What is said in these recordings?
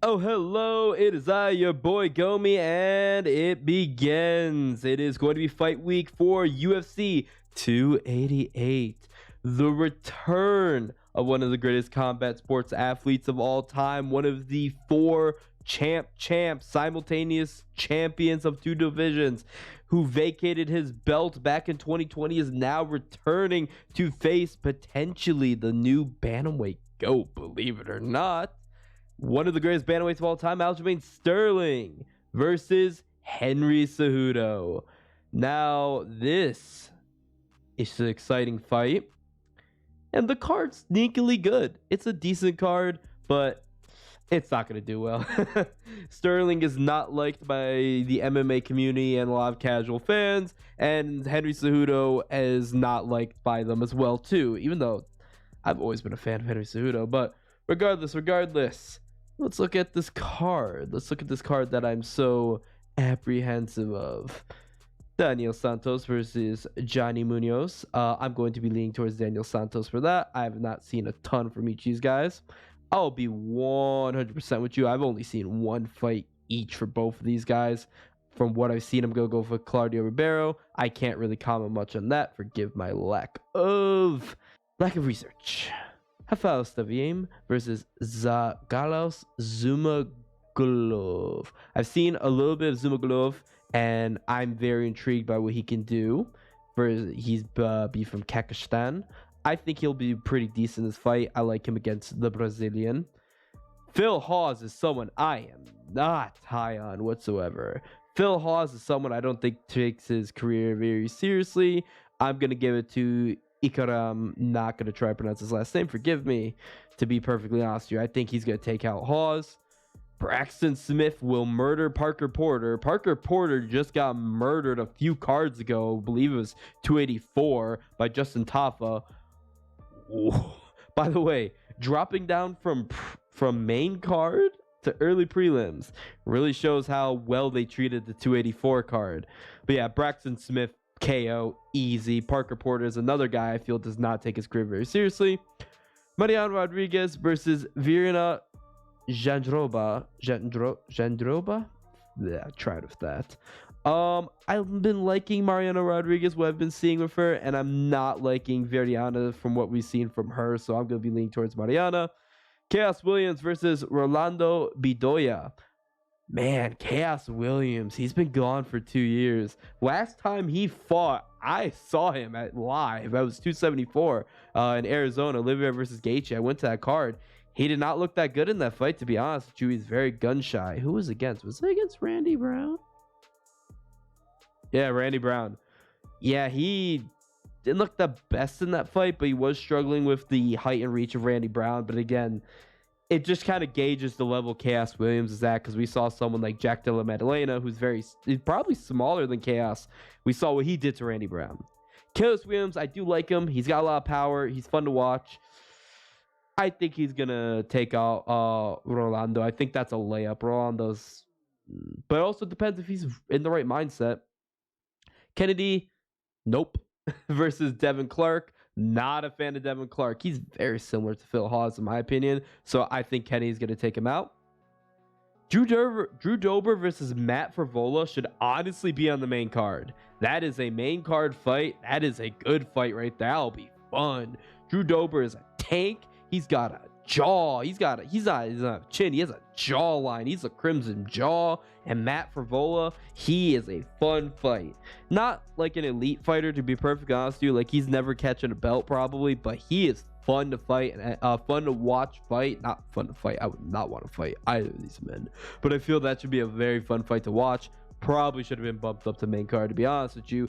Oh, hello, it is I, your boy Gomi, and it begins. It is going to be fight week for UFC 288. The return of one of the greatest combat sports athletes of all time, one of the four champs, simultaneous champions of two divisions, who vacated his belt back in 2020, is now returning to face potentially the new Bantamweight GOAT, believe it or not. One of the greatest bantamweights of all time, Aljamain Sterling versus Henry Cejudo. Now, this is an exciting fight, and the card's sneakily good. It's a decent card, but it's not going to do well. Sterling is not liked by the MMA community and a lot of casual fans, and Henry Cejudo is not liked by them as well, too, even though I've always been a fan of Henry Cejudo. But regardless, let's look at this card. Let's look at this card that I'm so apprehensive of. Daniel Santos versus Johnny Munoz. I'm going to be leaning towards Daniel Santos for that. I have not seen a ton from each of these guys. I'll be 100% with you. I've only seen one fight each for both of these guys. From what I've seen, I'm going to go for Claudio Ribeiro. I can't really comment much on that. Forgive my lack of research. Rafael Staviem versus Zagalos Zumagulov. I've seen a little bit of Zumagulov, and I'm very intrigued by what he can do. He's be from Kazakhstan. I think he'll be pretty decent in this fight. I like him against the Brazilian. Phil Hawes is someone I am not high on whatsoever. Phil Hawes is someone I don't think takes his career very seriously. I'm going to give it to Ikaram. Not going to try to pronounce his last name. Forgive me, to be perfectly honest with you. I think he's going to take out Hawes. Braxton Smith will murder Parker Porter. Parker Porter just got murdered a few cards ago. I believe it was 284 by Justin Tafa. Ooh. By the way, dropping down from main card to early prelims really shows how well they treated the 284 card. But yeah, Braxton Smith KO easy. Parker Porter is another guy I feel does not take his career very seriously. Mariano Rodriguez versus Virna Jandroba. Yeah, tried with that. I've been liking Mariano Rodriguez, what I've been seeing with her, and I'm not liking Veriana from what we've seen from her, so I'm going to be leaning towards Mariana. Chaos Williams versus Rolando Bedoya. Man, Chaos Williams, he's been gone for 2 years. Last time he fought, I saw him at live. That was 274 in Arizona, Oliveira versus Gaethje. I went to that card. He did not look that good in that fight, to be honest with you. He's very gun shy. Who was against? Was it against Randy Brown? Yeah, Randy Brown. Yeah, he didn't look the best in that fight, but he was struggling with the height and reach of Randy Brown. But again, it just kind of gauges the level Chaos Williams is at, because we saw someone like Jack Della Maddalena, who's probably smaller than Chaos. We saw what he did to Randy Brown. Chaos Williams, I do like him. He's got a lot of power. He's fun to watch. I think he's going to take out Rolando. I think that's a layup. Rolando's... But it also depends if he's in the right mindset. Kennedy, nope. Versus Devin Clark. Not a fan of Devin Clark. He's very similar to Phil Hawes, in my opinion. So I think Kennedy's going to take him out. Drew Dober versus Matt Frevola should honestly be on the main card. That is a main card fight. That is a good fight right there. That'll be fun. Drew Dober is a tank. He's got a jaw. He's not a chin. He has a jawline. He's a crimson jaw. And Matt Frevola, he is a fun fight. Not like an elite fighter, to be perfectly honest with you. Like, he's never catching a belt probably, but he is fun to fight and fun to watch fight. Not fun to fight. I would not want to fight either of these men, but I feel that should be a very fun fight to watch. Probably should have been bumped up to main card, to be honest with you,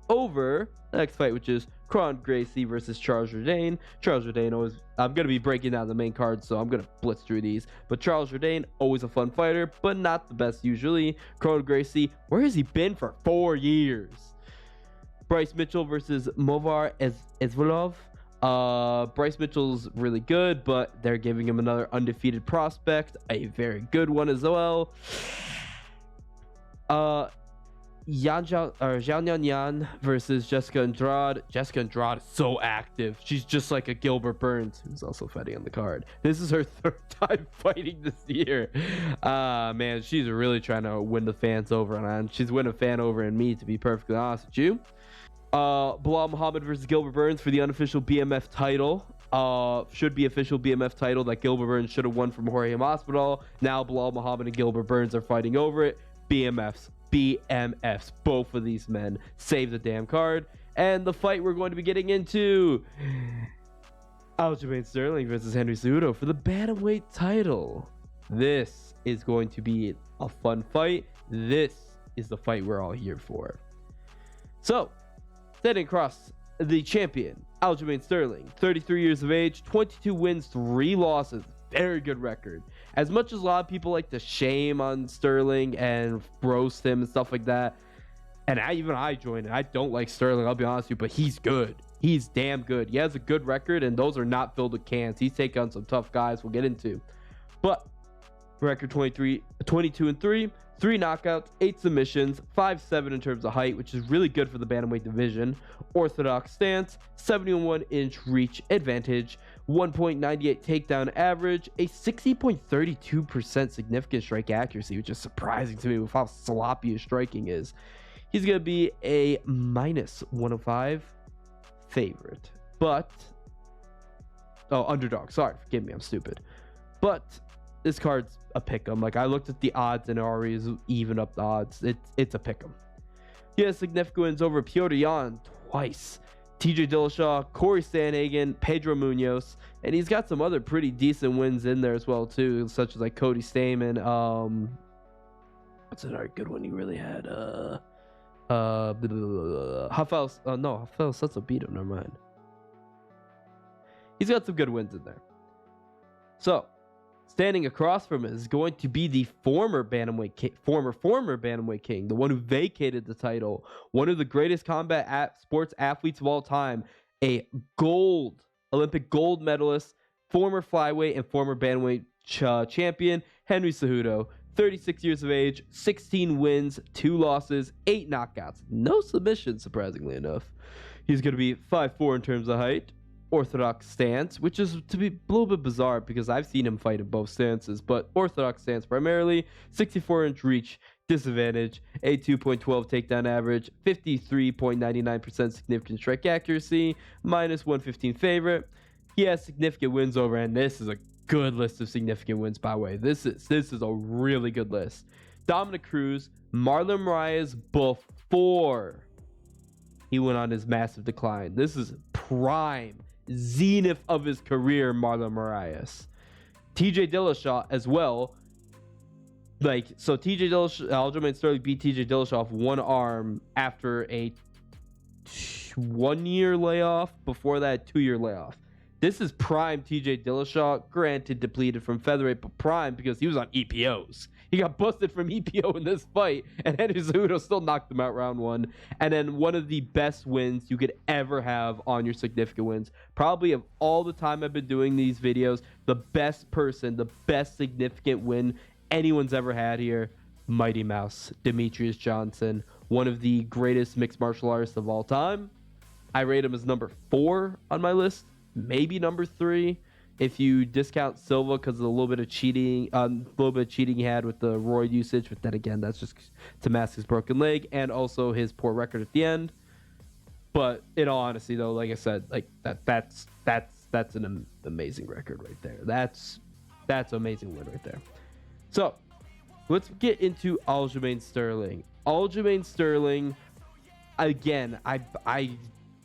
over the next fight, which is Kron Gracie versus Charles Jourdain. Charles Jourdain always... I'm going to be breaking down the main card, so I'm going to blitz through these. But Charles Jourdain, always a fun fighter, but not the best usually. Kron Gracie, where has he been for 4 years? Bryce Mitchell versus Movar Ezvolov. Bryce Mitchell's really good, but they're giving him another undefeated prospect. A very good one as well. Zhao Yan versus Jessica Andrade. Jessica Andrade is so active. She's just like a Gilbert Burns, who's also fighting on the card. This is her third time fighting this year. Man, she's really trying to win the fans over, and she's winning a fan over in me, to be perfectly honest with you. Bilal Muhammad versus Gilbert Burns for the unofficial BMF title. Should be official BMF title that Gilbert Burns should have won from Jorge Masvidal. Now Bilal Muhammad and Gilbert Burns are fighting over it. BMFs. Both of these men save the damn card. And the fight we're going to be getting into, Aljamain Sterling versus Henry Cejudo for the Bantamweight title. This is going to be a fun fight. This is the fight we're all here for. So, standing across the champion, Aljamain Sterling, 33 years of age, 22 wins, 3 losses. Very good record. As much as a lot of people like to shame on Sterling and roast him and stuff like that, and I join it. I don't like Sterling, I'll be honest with you, but he's good. He's damn good. He has a good record, and those are not filled with cans. He's taken on some tough guys we'll get into. But record 22-3, 3 knockouts, 8 submissions, 5'7" in terms of height, which is really good for the bantamweight division. Orthodox stance, 71-inch reach advantage, 1.98 takedown average, a 60.32% significant strike accuracy, which is surprising to me with how sloppy his striking is. He's going to be a -105 favorite, but underdog. Sorry, forgive me, I'm stupid. But this card's a pick'em. Like, I looked at the odds and it already is even up the odds. It's a pick'em. He has significant wins over Petr Yan twice, TJ Dillashaw, Corey Sandhagen, Pedro Munoz, and he's got some other pretty decent wins in there as well too, such as like Cody Stamann. What's another good one he really had? Rafael Sutter beat him. Never mind. He's got some good wins in there. So, standing across from him is going to be the former Bantamweight King, the one who vacated the title, one of the greatest combat sports athletes of all time, a Olympic gold medalist, former flyweight and former bantamweight champion, Henry Cejudo, 36 years of age, 16 wins, 2 losses, 8 knockouts, no submissions, surprisingly enough. He's going to be 5'4" in terms of height. Orthodox stance, which is to be a little bit bizarre because I've seen him fight in both stances, but orthodox stance primarily, 64-inch reach, disadvantage, a 2.12 takedown average, 53.99% significant strike accuracy, -115 favorite. He has significant wins over, and this is a good list of significant wins, by the way. This is a really good list. Dominic Cruz, Marlon Moraes before he went on his massive decline. This is prime zenith of his career, Marlon Moraes. TJ Dillashaw as well. So TJ Dillashaw, Aljamain Sterling beat TJ Dillashaw off one arm after a 1-year layoff. Before that, 2-year layoff. This is prime TJ Dillashaw, granted depleted from featherweight, but prime because he was on EPOs. He got busted from EPO in this fight, and Henry Cejudo still knocked him out round 1. And then one of the best wins you could ever have on your significant wins. Probably of all the time I've been doing these videos, the best significant win anyone's ever had here, Mighty Mouse, Demetrius Johnson, one of the greatest mixed martial artists of all time. I rate him as number 4 on my list, maybe number 3. If you discount Silva because of a little bit of cheating, he had with the roid usage, but then again, that's just to mask his broken leg and also his poor record at the end. But in all honesty, though, like I said, like that's an amazing record right there. That's an amazing win right there. So let's get into Aljamain Sterling. Aljamain Sterling, again, I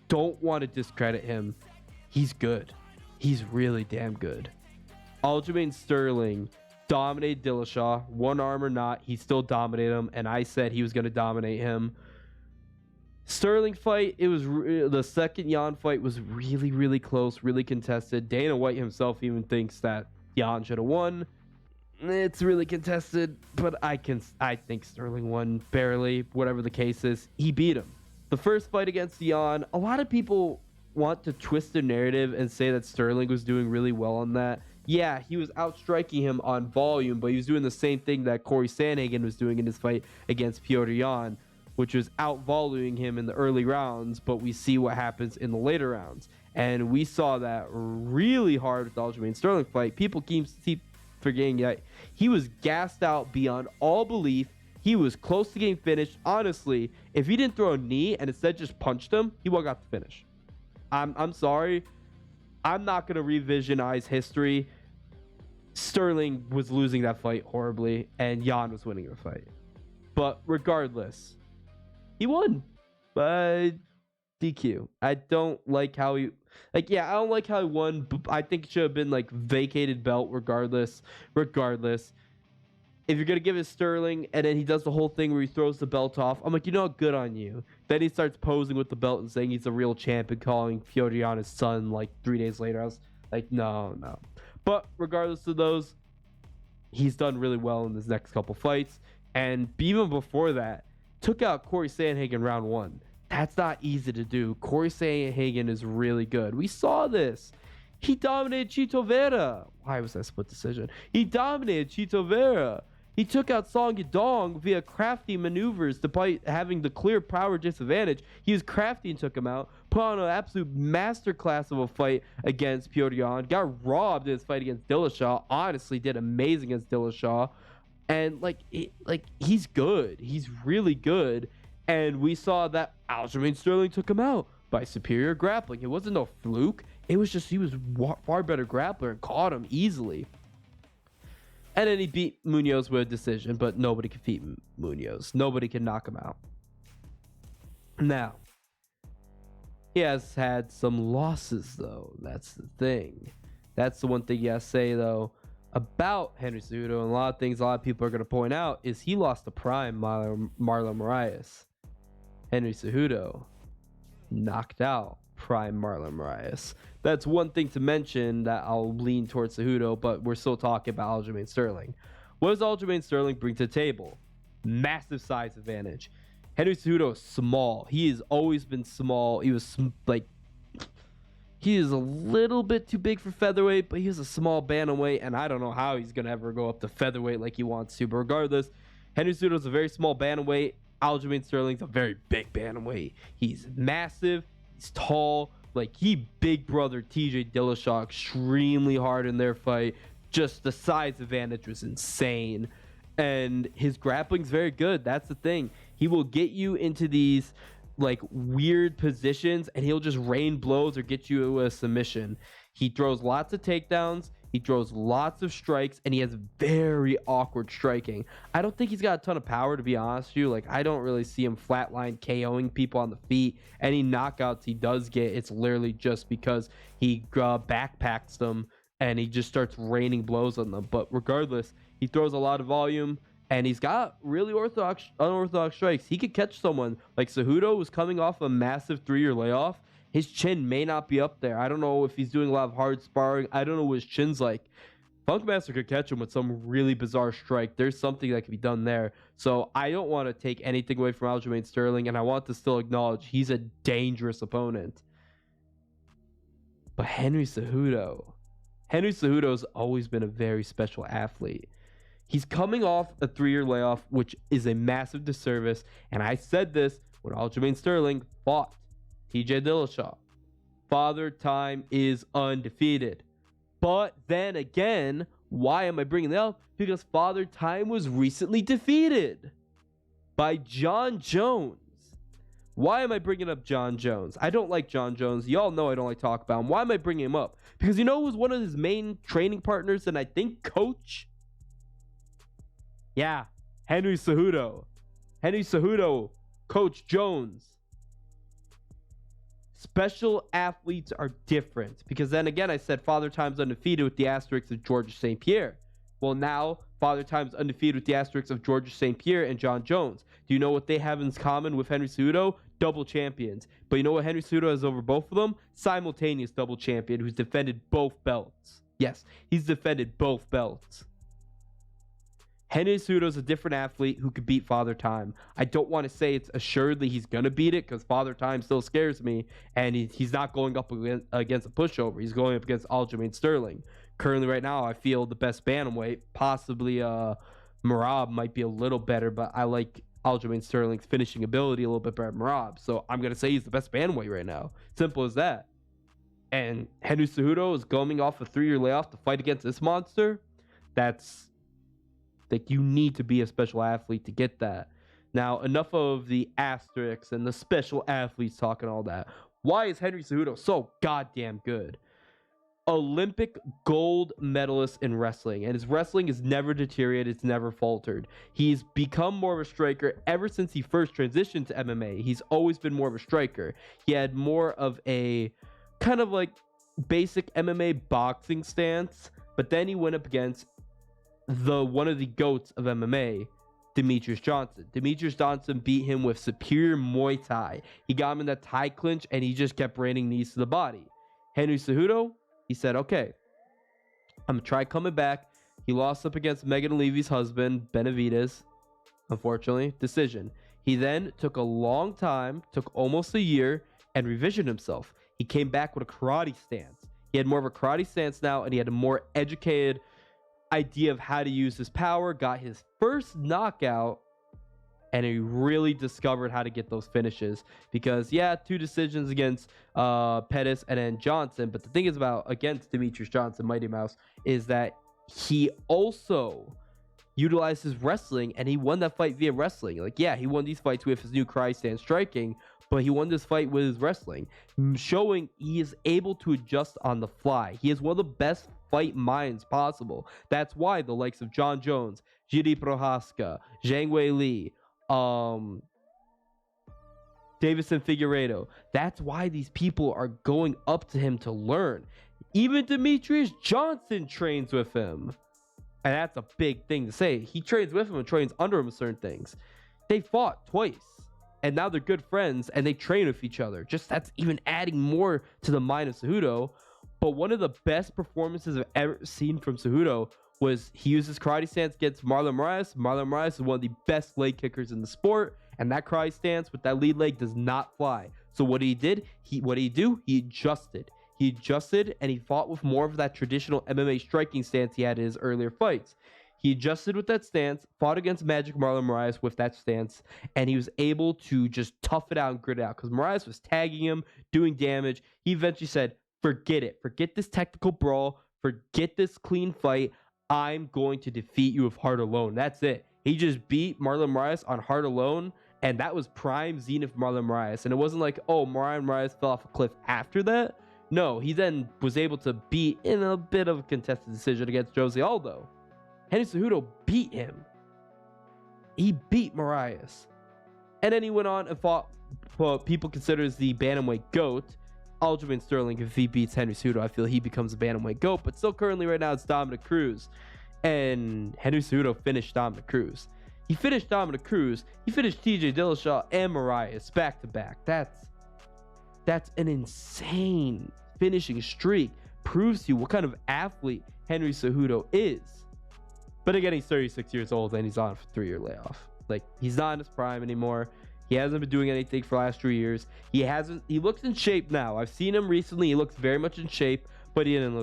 don't want to discredit him. He's good. He's really damn good. Aljamain Sterling dominated Dillashaw. One arm or not, he still dominated him, and I said he was going to dominate him. Sterling fight, it was the second Yan fight was really, really close, really contested. Dana White himself even thinks that Yan should have won. It's really contested, but I think Sterling won barely, whatever the case is. He beat him. The first fight against Yan, a lot of people want to twist the narrative and say that Sterling was doing really well on that. Yeah, he was outstriking him on volume, but he was doing the same thing that Corey Sandhagen was doing in his fight against Petr Yan. which was out-volleying him in the early rounds, but we see what happens in the later rounds. And we saw that really hard with the Aljamain Sterling fight. People keep forgetting that he was gassed out beyond all belief. He was close to getting finished. Honestly, if he didn't throw a knee and instead just punched him, he would have got the finish. I'm sorry. I'm not going to revisionize history. Sterling was losing that fight horribly, and Jan was winning the fight. But regardless, he won by DQ. I don't like how he... I don't like how he won. I think it should have been, vacated belt regardless. If you're going to give it Sterling, and then he does the whole thing where he throws the belt off, I'm like, good on you. Then he starts posing with the belt and saying he's a real champ and calling Piotr Jan his son, 3 days later. I was like, no. But regardless of those, he's done really well in his next couple fights. And even before that, took out Corey Sandhagen round 1. That's not easy to do. Corey Sandhagen is really good. We saw this. He dominated Chito Vera. Why was that split decision? He dominated Chito Vera. He took out Song Yadong via crafty maneuvers despite having the clear power disadvantage. He was crafty and took him out. Put on an absolute masterclass of a fight against Piotr Jan. Got robbed in his fight against Dillashaw. Honestly, did amazing against Dillashaw. And he's good. He's really good. And we saw that Aljamain Sterling took him out by superior grappling. It wasn't no fluke. It was just he was far better grappler and caught him easily. And then he beat Munoz with a decision, but nobody can beat Munoz. Nobody can knock him out. Now, he has had some losses, though. That's the thing. That's the one thing you gotta say, though, about Henry Cejudo, and a lot of things a lot of people are going to point out, is he lost to prime Marlon Moraes. Henry Cejudo knocked out prime Marlon Moraes. That's one thing to mention that I'll lean towards Cejudo, but we're still talking about Aljamain Sterling. What does Aljamain Sterling bring to the table? Massive size advantage. Henry Cejudo is small. He has always been small. He was he is a little bit too big for featherweight, but he's a small bantamweight, and I don't know how he's going to ever go up to featherweight like he wants to. But regardless, Henry Cejudo is a very small bantamweight. Aljamain Sterling's a very big bantamweight. He's massive. He's tall. He big brother TJ Dillashaw extremely hard in their fight. Just the size advantage was insane. And his grappling's very good. That's the thing. He will get you into these weird positions, and he'll just rain blows or get you a submission. He throws lots of takedowns. He throws lots of strikes, and he has very awkward striking. I don't think he's got a ton of power, to be honest with you. I don't really see him flatline KOing people on the feet. Any knockouts he does get, it's literally just because he backpacks them, and he just starts raining blows on them. But regardless, he throws a lot of volume, and he's got really unorthodox strikes. He could catch someone. Cejudo was coming off a massive 3-year layoff. His chin may not be up there. I don't know if he's doing a lot of hard sparring. I don't know what his chin's like. Funkmaster could catch him with some really bizarre strike. There's something that can be done there. So I don't want to take anything away from Aljamain Sterling, and I want to still acknowledge he's a dangerous opponent. But Henry Cejudo's always been a very special athlete. He's coming off a 3-year layoff, which is a massive disservice. And I said this when Aljamain Sterling fought TJ Dillashaw. Father Time is undefeated. But then again, why am I bringing that up? Because Father Time was recently defeated by John Jones. Why am I bringing up John Jones? I don't like John Jones. Y'all know I don't like to talk about him. Why am I bringing him up? Because who was one of his main training partners and I think coach? Yeah, Henry Cejudo. Henry Cejudo, Coach Jones. Special athletes are different because then again, I said Father Time's undefeated with the asterisk of Georges St. Pierre. Well, now Father Time's undefeated with the asterisk of Georges St. Pierre and John Jones. Do you know what they have in common with Henry Cejudo? Double champions. But you know what Henry Cejudo has over both of them? Simultaneous double champion who's defended both belts. Yes, he's defended both belts. Henry Cejudo is a different athlete who could beat Father Time. I don't want to say it's assuredly he's going to beat it because Father Time still scares me, and he's not going up against a pushover. He's going up against Aljamain Sterling. Currently, right now, I feel the best bantamweight. Possibly Merab might be a little better, but I like Aljamain Sterling's finishing ability a little bit better than Merab. So I'm going to say he's the best bantamweight right now. Simple as that. And Henry Cejudo is going off a 3-year layoff to fight against this monster. That's like, you need to be a special athlete to get that. Now, enough of the asterisks and the special athletes talking all that. Why is Henry Cejudo so goddamn good? Olympic gold medalist in wrestling, and his wrestling has never deteriorated, it's never faltered. He's become more of a striker ever since he first transitioned to MMA. He's always been more of a striker. He had more of a kind of like basic MMA boxing stance, but then he went up against one of the goats of MMA, Demetrius Johnson. Demetrius Johnson beat him with superior Muay Thai. He got him in that Thai clinch, and he just kept raining knees to the body. Henry Cejudo, he said, okay, I'm going to try coming back. He lost up against Megan Levy's husband, Benavidez, unfortunately, decision. He then took a long time, took almost a year, and revisioned himself. He came back with a karate stance. He had more of a karate stance now, and he had a more educated idea of how to use his power, got his first knockout, and he really discovered how to get those finishes. Because, yeah, 2 decisions against Pettis and then Johnson. But the thing is about against Demetrius Johnson, Mighty Mouse, is that he also utilized his wrestling, and he won that fight via wrestling. Like, yeah, he won these fights with his new karate stance striking, but he won this fight with his wrestling, showing he is able to adjust on the fly. He is one of the best fight minds possible. That's why the likes of John Jones, Jiri Prohaska, Zhang Wei Li, Davison Figueiredo, that's why these people are going up to him to learn. Even Demetrius Johnson trains with him. And that's a big thing to say. He trains with him and trains under him in certain things. They fought twice, and now they're good friends, and they train with each other. Just that's even adding more to the mind of Cejudo. But one of the best performances I've ever seen from Cejudo was he used his karate stance against Marlon Moraes. Marlon Moraes is one of the best leg kickers in the sport, and that karate stance with that lead leg does not fly. So what he did, He adjusted. He adjusted, and he fought with more of that traditional MMA striking stance he had in his earlier fights. He adjusted with that stance, fought against Magic Marlon Moraes with that stance, and he was able to just tough it out and grit it out because Moraes was tagging him, doing damage. He eventually said, forget it. Forget this technical brawl. Forget this clean fight. I'm going to defeat you with heart alone. That's it. He just beat Marlon Moraes on heart alone, and that was prime zenith Marlon Moraes. And it wasn't like, oh, Marlon Moraes fell off a cliff after that. No, he then was able to beat in a bit of a contested decision against Jose Aldo. Henry Cejudo beat him. He beat Moraes. And then he went on and fought what people consider as the Bantamweight GOAT, Aljamain Sterling. If he beats Henry Cejudo, I feel he becomes a Bantamweight GOAT. But still currently right now it's Dominic Cruz. And Henry Cejudo finished Dominic Cruz. He finished Dominic Cruz. He finished TJ Dillashaw and Moraes back to back. That's an insane finishing streak. Proves to you what kind of athlete Henry Cejudo is. But again, he's 36 years old and he's on a 3-year layoff. Like, he's not in his prime anymore. He hasn't been doing anything for the last 3 years. He looks in shape now. I've seen him recently. He looks very much in shape, but he didn't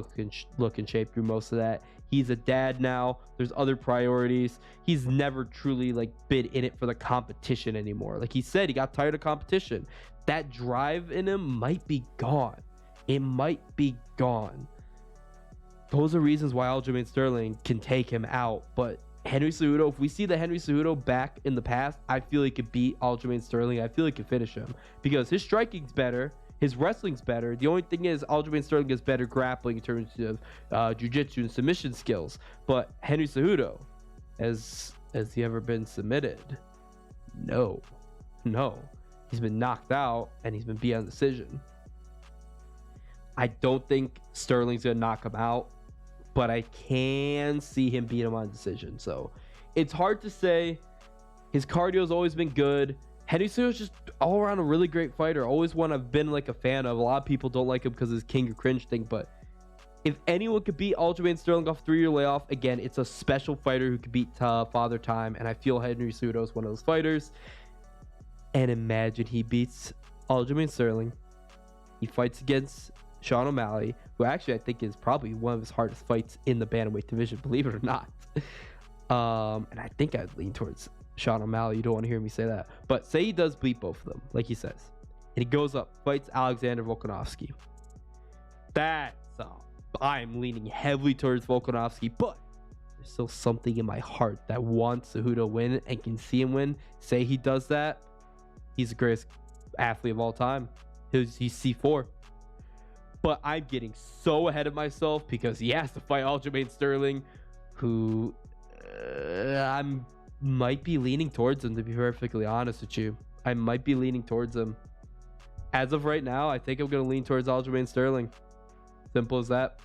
look in shape through most of that. He's a dad now. There's other priorities. He's never truly like been in it for the competition anymore. Like he said, he got tired of competition. That drive in him might be gone. It might be gone. Those are reasons why Aljamain Sterling can take him out. But Henry Cejudo, if we see the Henry Cejudo back in the past, I feel he could beat Aljamain Sterling. I feel he could finish him because his striking's better. His wrestling's better. The only thing is Aljamain Sterling has better grappling in terms of jiu-jitsu and submission skills. But Henry Cejudo, has he ever been submitted? No. He's been knocked out and he's been beat on decision. I don't think Sterling's going to knock him out, but I can see him beat him on decision. So it's hard to say. His cardio's always been good. Henry Cejudo's just all around a really great fighter. Always one I've been like a fan of. A lot of people don't like him because of his king of cringe thing, but if anyone could beat Aljamain Sterling off 3-year layoff, again, it's a special fighter who could beat Father Time, and I feel Henry Cejudo is one of those fighters. And imagine he beats Aljamain Sterling. He fights against Sean O'Malley, who actually I think is probably one of his hardest fights in the bantamweight division, believe it or not. And I think I'd lean towards Sean O'Malley, you don't want to hear me say that. But say he does beat both of them, like he says. And he goes up, fights Alexander Volkanovski. I'm leaning heavily towards Volkanovski, but there's still something in my heart that wants Cejudo to win and can see him win. Say he does that, he's the greatest athlete of all time. He's C4. But I'm getting so ahead of myself because he has to fight Aljamain Sterling, who I might be leaning towards him, to be perfectly honest with you. I might be leaning towards him. As of right now, I think I'm going to lean towards Aljamain Sterling. Simple as that.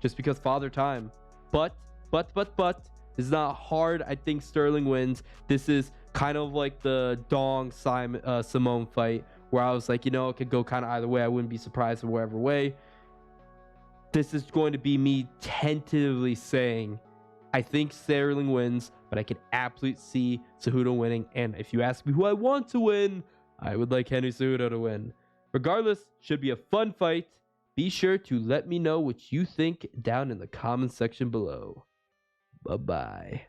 Just because Father Time. But, this is not hard. I think Sterling wins. This is kind of like the Dong Simone fight, where I was like, it could go kind of either way. I wouldn't be surprised in whatever way. This is going to be me tentatively saying I think Sterling wins, but I can absolutely see Cejudo winning. And if you ask me who I want to win, I would like Henry Cejudo to win. Regardless, should be a fun fight. Be sure to let me know what you think down in the comment section below. Bye-bye.